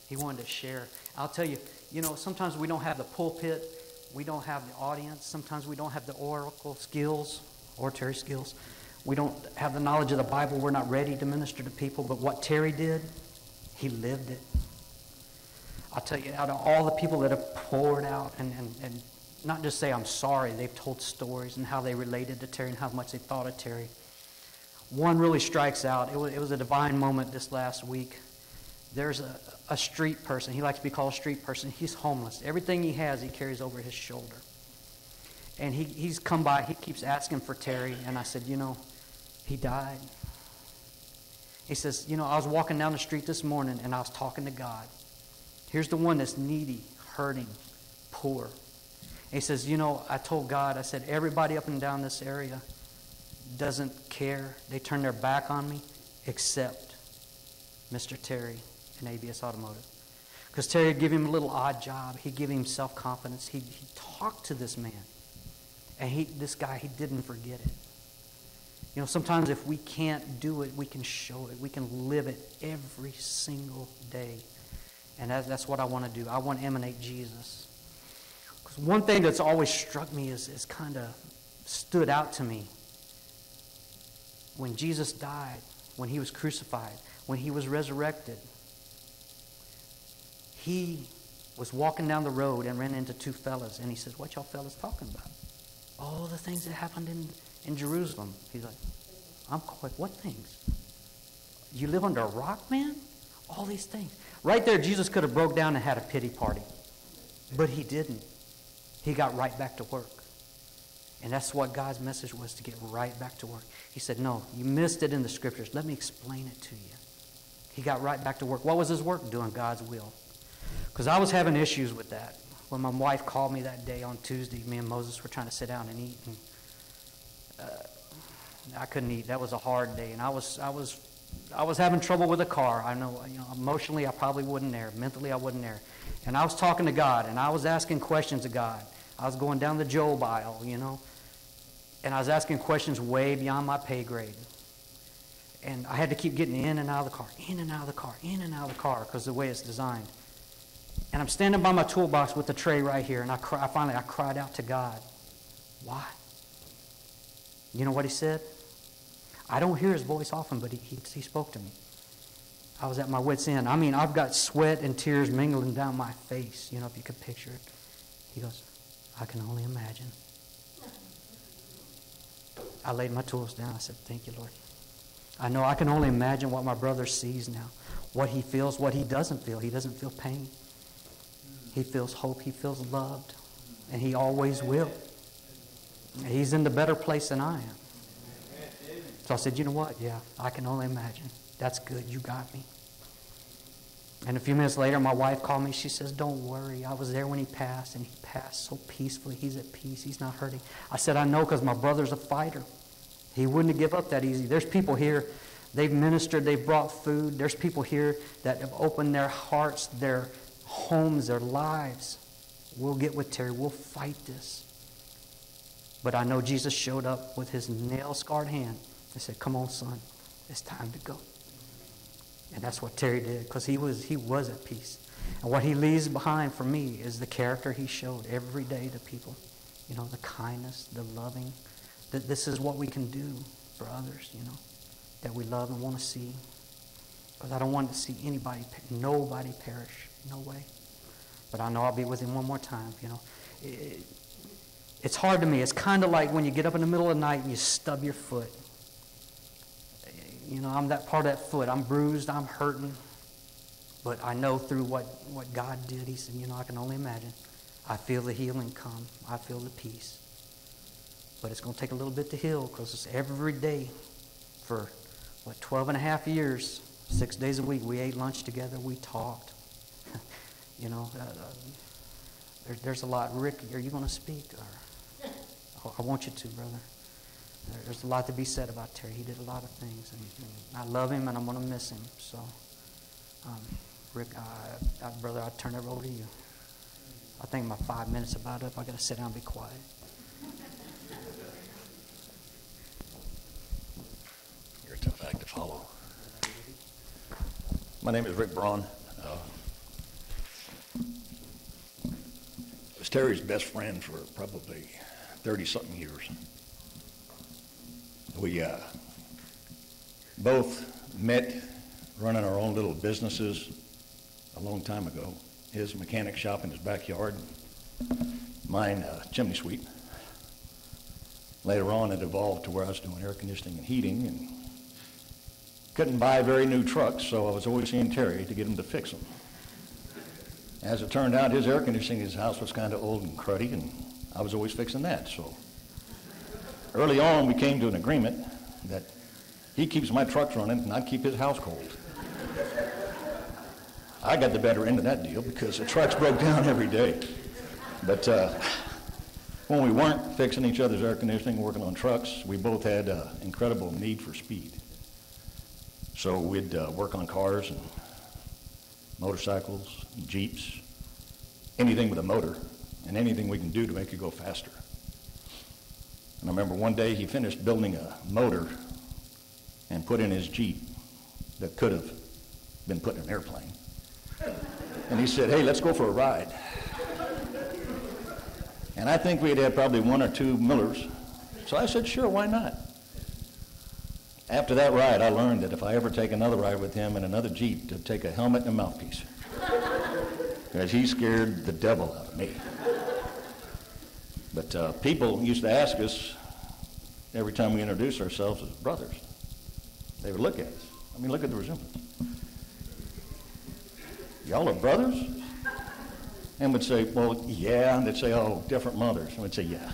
He wanted to share. I'll tell you, you know, sometimes we don't have the pulpit. We don't have the audience. Sometimes we don't have the oracle skills, oratory skills. We don't have the knowledge of the Bible. We're not ready to minister to people. But what Terry did, he lived it. I'll tell you, out of all the people that have poured out and not just say I'm sorry, they've told stories and how they related to Terry and how much they thought of Terry. One really strikes out. It was a divine moment this last week. There's a street person. He likes to be called a street person. He's homeless. Everything he has, he carries over his shoulder. And he's come by. He keeps asking for Terry. And I said, you know, he died. He says, you know, I was walking down the street this morning and I was talking to God. Here's the one that's needy, hurting, poor. And he says, you know, I told God, I said, everybody up and down this area doesn't care. They turn their back on me except Mr. Terry and ABS Automotive. Because Terry would give him a little odd job. He'd give him self-confidence. He talked to this man. And this guy, he didn't forget it. You know, sometimes if we can't do it, we can show it. We can live it every single day. And that's what I want to do. I want to emanate Jesus. Because one thing that's always struck me is kind of stood out to me. When Jesus died, when he was crucified, when he was resurrected, he was walking down the road and ran into 2 fellas. And he says, what y'all fellas talking about? Oh, the things that happened in Jerusalem. He's like, I'm like, what things? You live under a rock, man? All these things. Right there, Jesus could have broke down and had a pity party. But he didn't. He got right back to work. And that's what God's message was, to get right back to work. He said, no, you missed it in the scriptures. Let me explain it to you. He got right back to work. What was his work? Doing God's will. Because I was having issues with that. When my wife called me that day on Tuesday, me and Moses were trying to sit down and eat. And, I couldn't eat. That was a hard day. And I was having trouble with the car. I know, emotionally I probably wasn't there. Mentally I wasn't there. And I was talking to God, and I was asking questions of God. I was going down the Job aisle, and I was asking questions way beyond my pay grade. And I had to keep getting in and out of the car, in and out of the car, in and out of the car, because of the way it's designed. And I'm standing by my toolbox with the tray right here, and I finally cried out to God. Why? You know what he said? I don't hear his voice often, but he spoke to me. I was at my wit's end. I mean, I've got sweat and tears mingling down my face, if you could picture it. He goes, I can only imagine. I laid my tools down. I said, thank you, Lord. I know I can only imagine what my brother sees now, what he feels, what he doesn't feel. He doesn't feel pain. He feels hope. He feels loved. And he always will. He's in the better place than I am. So I said, you know what? Yeah, I can only imagine. That's good. You got me. And a few minutes later, my wife called me. She says, don't worry. I was there when he passed, and he passed so peacefully. He's at peace. He's not hurting. I said, I know, because my brother's a fighter. He wouldn't give up that easy. There's people here, they've ministered, they've brought food. There's people here that have opened their hearts, their homes, their lives. We'll get with Terry. We'll fight this. But I know Jesus showed up with his nail-scarred hand and said, come on, son. It's time to go. And that's what Terry did, because he was at peace. And what he leaves behind for me is the character he showed every day to people. You know, the kindness, the loving. That this is what we can do for others, you know, that we love and want to see. Because I don't want to see nobody perish. No way. But I know I'll be with him one more time, you know. It's hard to me. It's kind of like when you get up in the middle of the night and you stub your foot. You know, I'm that part of that foot. I'm bruised. I'm hurting. But I know through what God did, he said, you know, I can only imagine. I feel the healing come. I feel the peace. But it's going to take a little bit to heal, because it's every day for, 12 and a half years, 6 days a week, we ate lunch together. We talked. You know, there's a lot. Rick, are you going to speak? Or I want you to, brother. There's a lot to be said about Terry. He did a lot of things, and I love him, and I'm going to miss him. So, Rick, brother, I'll turn it over to you. I think my 5 minutes about up. I got to sit down and be quiet. You're a tough act to follow. My name is Rick Braun. I was Terry's best friend for probably 30-something years. We both met running our own little businesses a long time ago. His mechanic shop in his backyard, mine chimney sweep. Later on, it evolved to where I was doing air conditioning and heating, and couldn't buy very new trucks, so I was always seeing Terry to get him to fix them. As it turned out, his air conditioning in his house was kind of old and cruddy, and I was always fixing that. So early on, we came to an agreement that he keeps my trucks running and I keep his house cold. I got the better end of that deal because the trucks broke down every day. But when we weren't fixing each other's air conditioning, working on trucks, we both had an incredible need for speed. So we'd work on cars and motorcycles, and Jeeps, anything with a motor, and anything we can do to make it go faster. And I remember one day he finished building a motor and put in his Jeep that could have been put in an airplane. And he said, hey, let's go for a ride. And I think we had probably 1 or 2 Millers. So I said, sure, why not? After that ride, I learned that if I ever take another ride with him in another Jeep, to take a helmet and a mouthpiece. Because he scared the devil out of me. But people used to ask us every time we introduced ourselves as brothers. They would look at us. I mean, look at the resemblance. Y'all are brothers? And would say, well, yeah. And they'd say, oh, different mothers. And we'd say, yeah.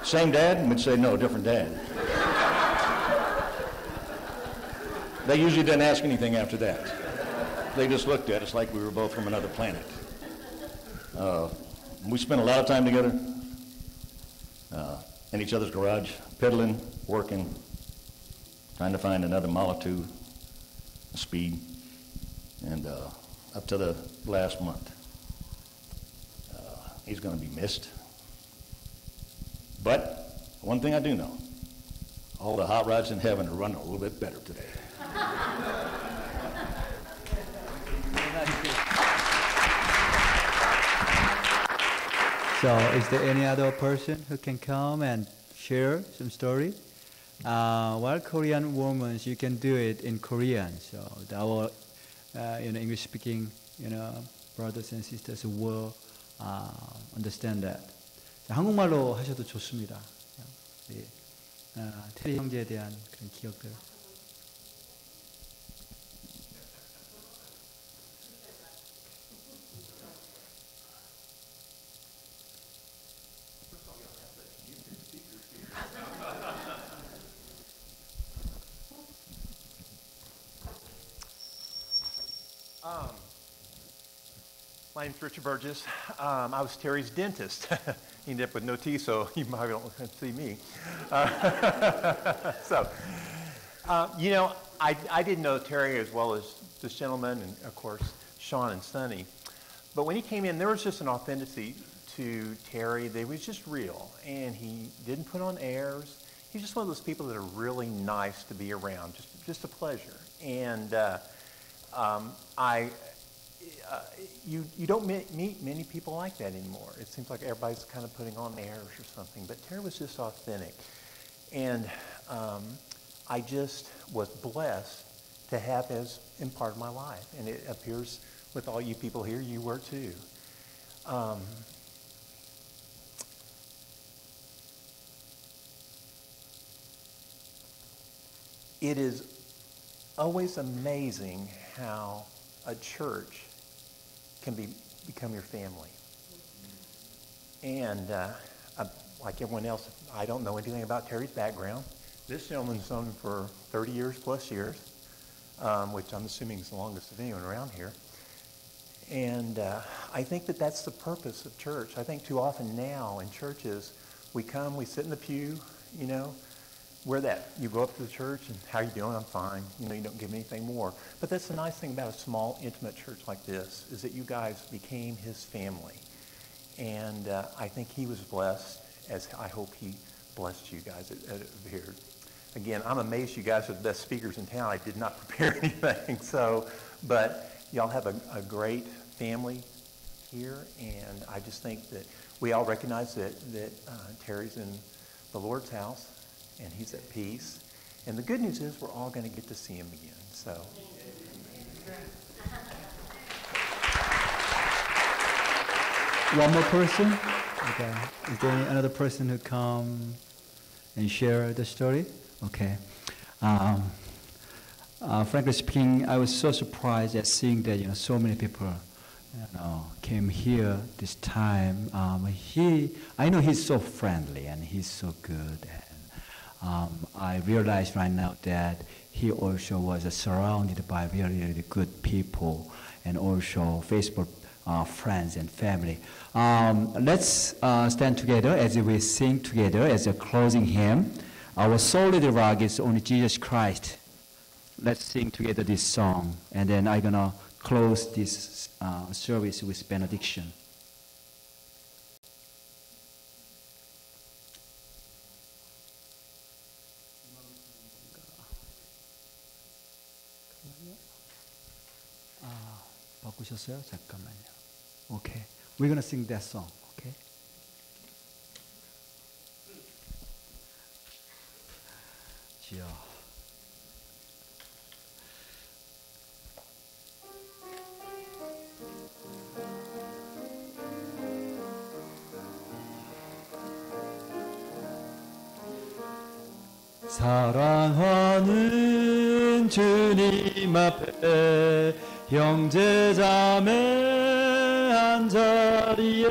Same dad? And we'd say, no, different dad. They usually didn't ask anything after that. They just looked at us like we were both from another planet. We spent a lot of time together in each other's garage, pedaling, working, trying to find another mile or two of speed. And up to the last month, he's going to be missed. But one thing I do know, all the hot rods in heaven are running a little bit better today. So is there any other person who can come and share some story? Well, Korean women, you can do it in Korean. So our English-speaking brothers and sisters will understand that. 자, 한국말로 하셔도 좋습니다. 예. 테리 형제에 대한 그런 기억들. My name's Richard Burgess. I was Terry's dentist. He ended up with no teeth, so you probably don't see me. I didn't know Terry as well as this gentleman and, of course, Sean and Sonny. But when he came in, there was just an authenticity to Terry that was just real. And he didn't put on airs. He's just one of those people that are really nice to be around, just a pleasure. And you don't meet many people like that anymore. It seems like everybody's kind of putting on airs or something. But Terry was just authentic. And I just was blessed to have as in part of my life. And it appears with all you people here, you were too. It is always amazing how a church can become your family. And like everyone else, I don't know anything about Terry's background. This gentleman's known him for 30 years plus years, which I'm assuming is the longest of anyone around here. And I think that that's the purpose of church. I think too often now in churches, we come, we sit in the pew, you know, we're that. You go up to the church and how you doing? I'm fine. You know, you don't give anything more. But that's the nice thing about a small, intimate church like this, is that you guys became his family. And I think he was blessed, as I hope he blessed you guys at Beard. Again, I'm amazed you guys are the best speakers in town. I did not prepare anything. But y'all have a great family here. And I just think that we all recognize that Terry's in the Lord's house. And he's at peace. And the good news is we're all going to get to see him again. So. One more person? Okay. Is there another person who come and share the story? Okay. Frankly speaking, I was so surprised at seeing that so many people came here this time. I know he's so friendly and he's so good. I realize right now that he also was surrounded by really, really good people and also faithful friends and family. Let's stand together as we sing together as a closing hymn. Our solid rock is only Jesus Christ. Let's sing together this song, and then I'm going to close this service with benediction. 바꾸셨어요? 잠깐만요. Okay. We're going to sing that song. Okay? 지어. 사랑하는 주님 앞에 형제자매 한자리에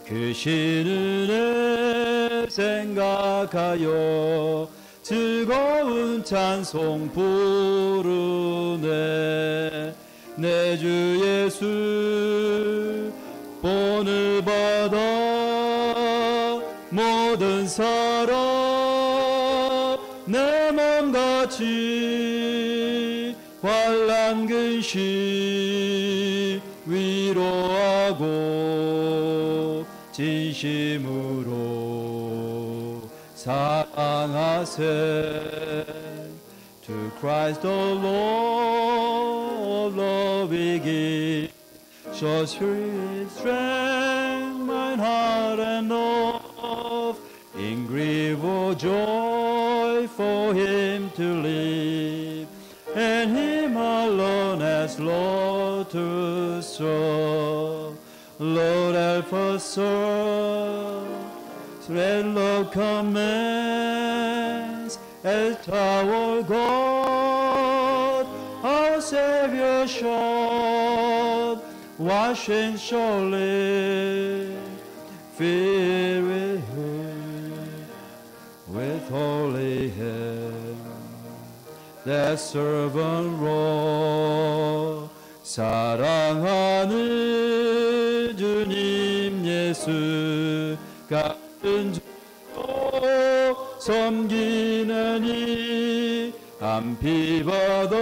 그 신은혜 생각하여 즐거운 찬송 부르네. 내 주 예수 본을 받아 모든 사람 내 몸같이 환난 근심 위로하고 진심으로 사랑하세. To Christ the Lord love we give, so sweet strength mine heart and love, in grief or joy for him to live, and him alone as Lord to serve. Lord, help us serve, let love commands, as our God, our Savior showed, washing surely, filled with Him, with holy hand. That servant Lord 사랑하는 주님 예수 같은 주로 섬기느니 한 피바다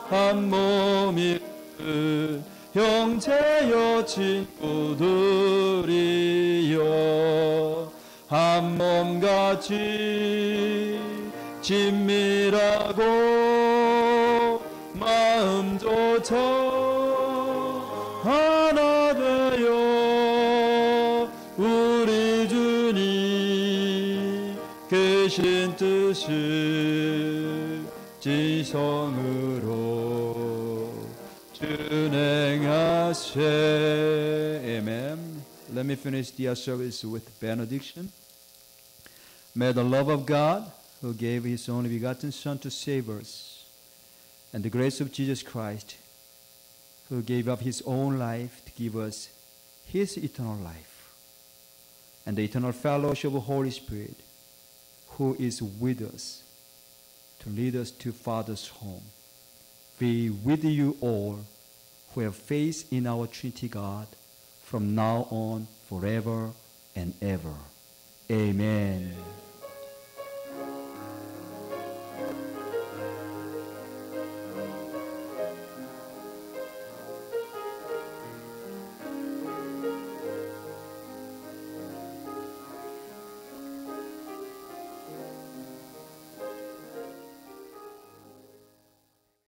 한 몸이 형제여 친구들이여 한 몸같이 친밀하고 마음조차 하나 되어 우리 주님 계신 뜻을 지성으로 준행하세. Amen. Let me finish the service with benediction. May the love of God, who gave His only begotten Son to save us, and the grace of Jesus Christ, who gave up His own life to give us His eternal life, and the eternal fellowship of the Holy Spirit, who is with us to lead us to Father's home, be with you all who have faith in our Trinity God from now on forever and ever. Amen.